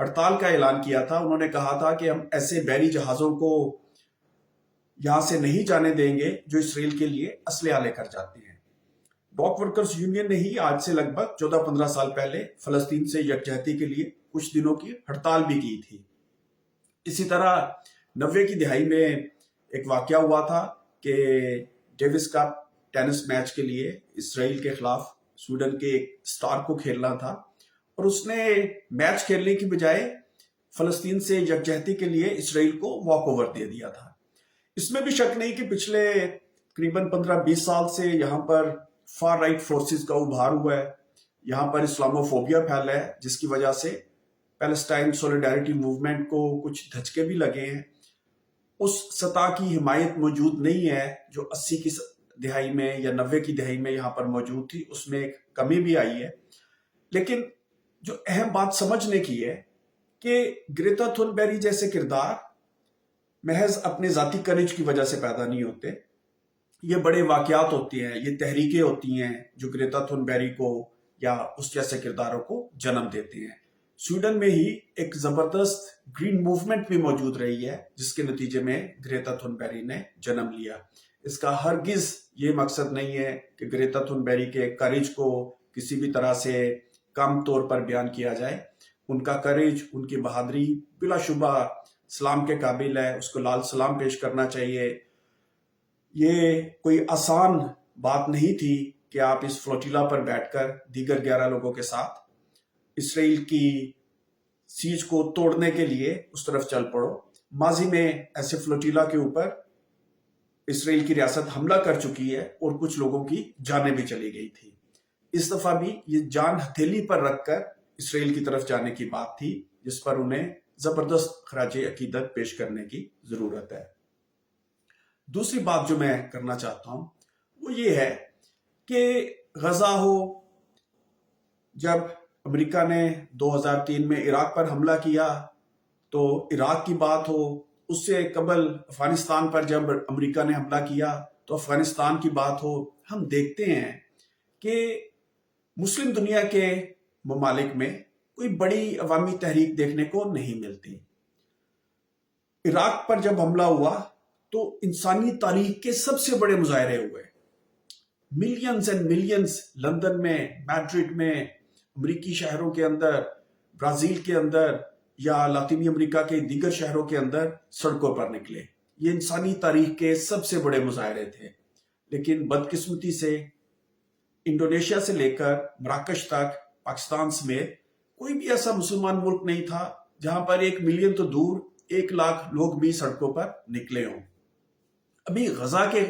ہڑتال کا اعلان کیا تھا. انہوں نے کہا تھا کہ ہم ایسے بحری جہازوں کو یہاں سے نہیں جانے دیں گے جو اسرائیل کے لیے اسلحہ لے کر جاتے ہیں. ڈاک ورکرز یونین نے ہی آج سے لگ بھگ 14-15 سال پہلے فلسطین سے یکجہتی کے لیے کچھ دنوں کی ہڑتال بھی کی تھی. اسی طرح 90 کی دہائی میں ایک واقعہ ہوا تھا کہ ڈیوس کپ ٹینس میچ کے لیے اسرائیل کے خلاف سویڈن کے ایک سٹار کو کھیلنا تھا، اور اس نے میچ کھیلنے کی بجائے فلسطین سے یکجہتی کے لیے اسرائیل کو واک اوور دے دیا تھا. اس میں بھی شک نہیں کہ پچھلے تقریباً 15-20 سال سے یہاں پر فار رائٹ فورسز کا ابھار ہوا ہے. یہاں پر اسلاموفوبیا پھیلا ہے، جس کی وجہ سے پیلسٹائن سولیڈیرٹی موومنٹ کو کچھ دھچکے بھی لگے ہیں. اس سطح کی حمایت موجود نہیں ہے جو 80 کی دہائی میں یا 90 کی دہائی میں یہاں پر موجود تھی. اس میں ایک کمی بھی آئی ہے. لیکن جو اہم بات سمجھنے کی ہے کہ گریتا تھنبیری جیسے کردار محض اپنے ذاتی کریج کی وجہ سے پیدا نہیں ہوتے. یہ بڑے واقعات ہوتے ہیں، یہ تحریکیں ہوتی ہیں جو گریتا تھنبیری کو یا اس جیسے کرداروں کو جنم دیتے ہیں. سویڈن میں ہی ایک زبردست گرین موومنٹ بھی موجود رہی ہے جس کے نتیجے میں گریتا تھنبیری نے جنم لیا. اس کا ہرگز یہ مقصد نہیں ہے کہ گریتا تھنبیری کے کریج کو کسی بھی طرح سے کم طور پر بیان کیا جائے. ان کا کریج، ان کی بہادری بلا شبہ سلام کے قابل ہے، اس کو لال سلام پیش کرنا چاہیے. یہ کوئی آسان بات نہیں تھی کہ آپ اس فلوٹیلا پر بیٹھ کر دیگر 11 لوگوں کے ساتھ اسرائیل کی سیج کو توڑنے کے لیے اس طرف چل پڑو. ماضی میں ایسے فلوٹیلا کے اوپر اسرائیل کی ریاست حملہ کر چکی ہے اور کچھ لوگوں کی جانیں بھی چلی گئی تھی. اس دفعہ بھی یہ جان ہتھیلی پر رکھ کر اسرائیل کی طرف جانے کی بات تھی، جس پر انہیں زبردست خراج عقیدت پیش کرنے کی ضرورت ہے. دوسری بات جو میں کرنا چاہتا ہوں وہ یہ ہے کہ غزہ ہو، جب امریکہ نے 2003 میں عراق پر حملہ کیا تو عراق کی بات ہو، اس سے قبل افغانستان پر جب امریکہ نے حملہ کیا تو افغانستان کی بات ہو، ہم دیکھتے ہیں کہ مسلم دنیا کے ممالک میں کوئی بڑی عوامی تحریک دیکھنے کو نہیں ملتی. عراق پر جب حملہ ہوا تو انسانی تاریخ کے سب سے بڑے مظاہرے ہوئے. ملینز اینڈ ملینز لندن میں، میڈرڈ میں، امریکی شہروں کے اندر، برازیل کے اندر یا لاطینی امریکہ کے دیگر شہروں کے اندر سڑکوں پر نکلے. یہ انسانی تاریخ کے سب سے بڑے مظاہرے تھے. لیکن بدقسمتی سے انڈونیشیا سے لے کر مراکش تک، پاکستان سمیت کوئی بھی ایسا مسلمان ملک نہیں تھا جہاں پر 1 ملین تو دور 1 لاکھ لوگ بھی سڑکوں پر نکلے ہوں. ابھی غزہ کے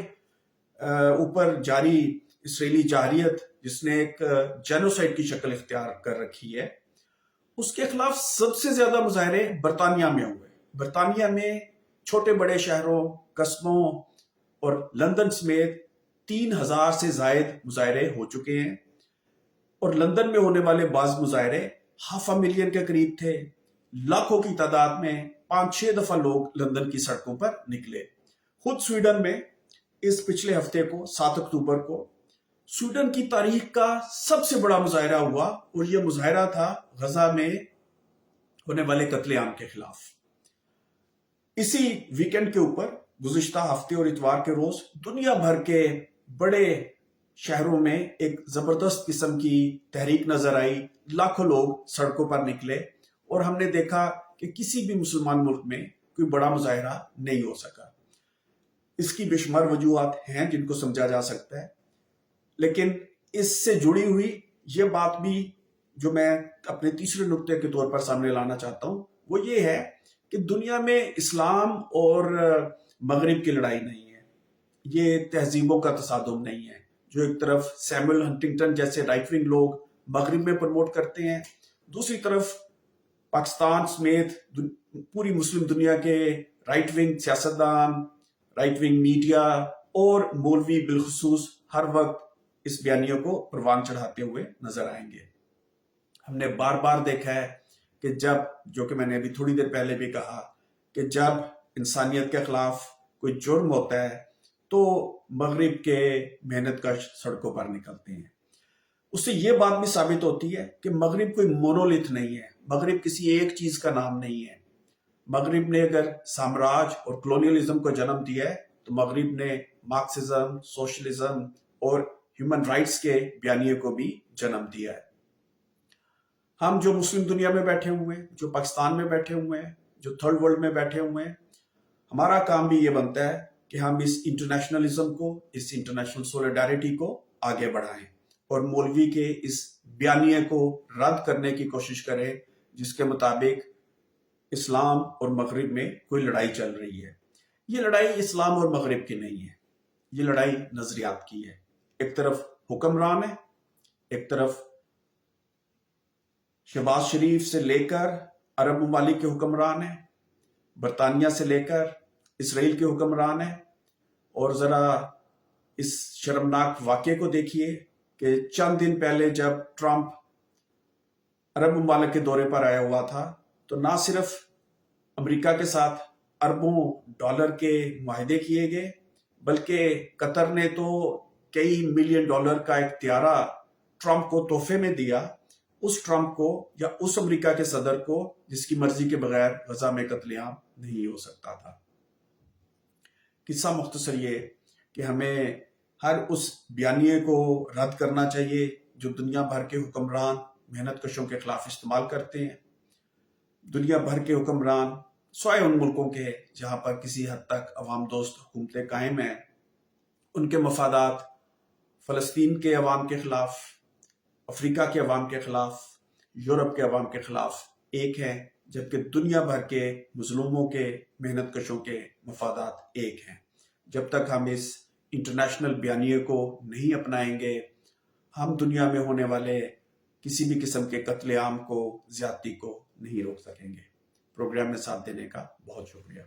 اوپر جاری اسرائیلی جارحیت، جس نے ایک جینوسائیڈ کی شکل اختیار کر رکھی ہے، اس کے خلاف سب سے زیادہ مظاہرے برطانیہ میں ہوئے. برطانیہ میں چھوٹے بڑے شہروں، قصبوں اور لندن سمیت 3000 سے زائد مظاہرے ہو چکے ہیں. اور لندن میں ہونے والے بعض مظاہرے 500,000 کے قریب تھے. لاکھوں کی تعداد میں 5-6 دفعہ لوگ لندن کی سڑکوں پر نکلے. خود سویڈن میں اس پچھلے ہفتے کو 7 اکتوبر کو سویڈن کی تاریخ کا سب سے بڑا مظاہرہ ہوا، اور یہ مظاہرہ تھا غزہ میں ہونے والے قتل عام کے خلاف. اسی ویکنڈ کے اوپر گزشتہ ہفتے اور اتوار کے روز دنیا بھر کے بڑے شہروں میں ایک زبردست قسم کی تحریک نظر آئی. لاکھوں لوگ سڑکوں پر نکلے اور ہم نے دیکھا کہ کسی بھی مسلمان ملک میں کوئی بڑا مظاہرہ نہیں ہو سکا. اس کی بے شمار وجوہات ہیں جن کو سمجھا جا سکتا ہے، لیکن اس سے جڑی ہوئی یہ بات بھی جو میں اپنے تیسرے نقطے کے طور پر سامنے لانا چاہتا ہوں وہ یہ ہے کہ دنیا میں اسلام اور مغرب کی لڑائی نہیں ہے. یہ تہذیبوں کا تصادم نہیں ہے جو ایک طرف سیموئل ہنٹنگٹن جیسے رائٹ ونگ لوگ مغرب میں پروموٹ کرتے ہیں، دوسری طرف پاکستان سمیت پوری مسلم دنیا کے رائٹ ونگ سیاستدان، رائٹ ونگ میڈیا اور مولوی بالخصوص ہر وقت اس بیانیوں کو پروان چڑھاتے ہوئے نظر آئیں گے. ہم نے بار بار دیکھا ہے کہ جو کہ میں نے ابھی تھوڑی دیر پہلے بھی کہا کہ جب انسانیت کے خلاف کوئی جرم ہوتا ہے تو مغرب کے محنت کش سڑکوں پر نکلتے ہیں. اس سے یہ بات بھی ثابت ہوتی ہے کہ مغرب کوئی مونولیتھ نہیں ہے. مغرب کسی ایک چیز کا نام نہیں ہے۔ مغرب نے اگر سامراج اور کلونیلزم کو جنم دیا ہے تو مغرب نے مارکسزم، سوشلزم اور ہیومن رائٹس کے بیانیے کو بھی جنم دیا ہے۔ ہم جو مسلم دنیا میں بیٹھے ہوئے ہیں، جو پاکستان میں بیٹھے ہوئے ہیں، جو تھرڈ ورلڈ میں بیٹھے ہوئے ہیں، ہمارا کام بھی یہ بنتا ہے کہ ہم اس انٹرنیشنلزم کو، اس انٹرنیشنل سولیڈیرٹی کو آگے بڑھائیں اور مولوی کے اس بیانیے کو رد کرنے کی کوشش کریں جس کے مطابق اسلام اور مغرب میں کوئی لڑائی چل رہی ہے۔ یہ لڑائی اسلام اور مغرب کی نہیں ہے، یہ لڑائی نظریات کی ہے۔ ایک طرف حکمران ہے، ایک طرف شہباز شریف سے لے کر عرب ممالک کے حکمران ہیں، برطانیہ سے لے کر اسرائیل کے حکمران ہیں، اور ذرا اس شرمناک واقعے کو دیکھیے کہ چند دن پہلے جب ٹرمپ عرب ممالک کے دورے پر آیا ہوا تھا تو نہ صرف امریکہ کے ساتھ اربوں ڈالر کے معاہدے کیے گئے، بلکہ قطر نے تو کئی ملین ڈالر کا ایک طیارہ ٹرمپ کو تحفے میں دیا۔ اس ٹرمپ کو یا اس امریکہ کے صدر کو جس کی مرضی کے بغیر غزہ میں قتل عام نہیں ہو سکتا تھا۔ قصہ مختصر یہ کہ ہمیں ہر اس بیانیے کو رد کرنا چاہیے جو دنیا بھر کے حکمران محنت کشوں کے خلاف استعمال کرتے ہیں۔ دنیا بھر کے حکمران سوائے ان ملکوں کے جہاں پر کسی حد تک عوام دوست حکومتیں قائم ہیں، ان کے مفادات فلسطین کے عوام کے خلاف، افریقہ کے عوام کے خلاف، یورپ کے عوام کے خلاف ایک ہیں، جبکہ دنیا بھر کے مظلوموں کے، محنت کشوں کے مفادات ایک ہیں۔ جب تک ہم اس انٹرنیشنل بیانیے کو نہیں اپنائیں گے، ہم دنیا میں ہونے والے کسی بھی قسم کے قتل عام کو، زیادتی کو نہیں روک سکیں گے۔ پروگرام میں ساتھ دینے کا بہت شکریہ۔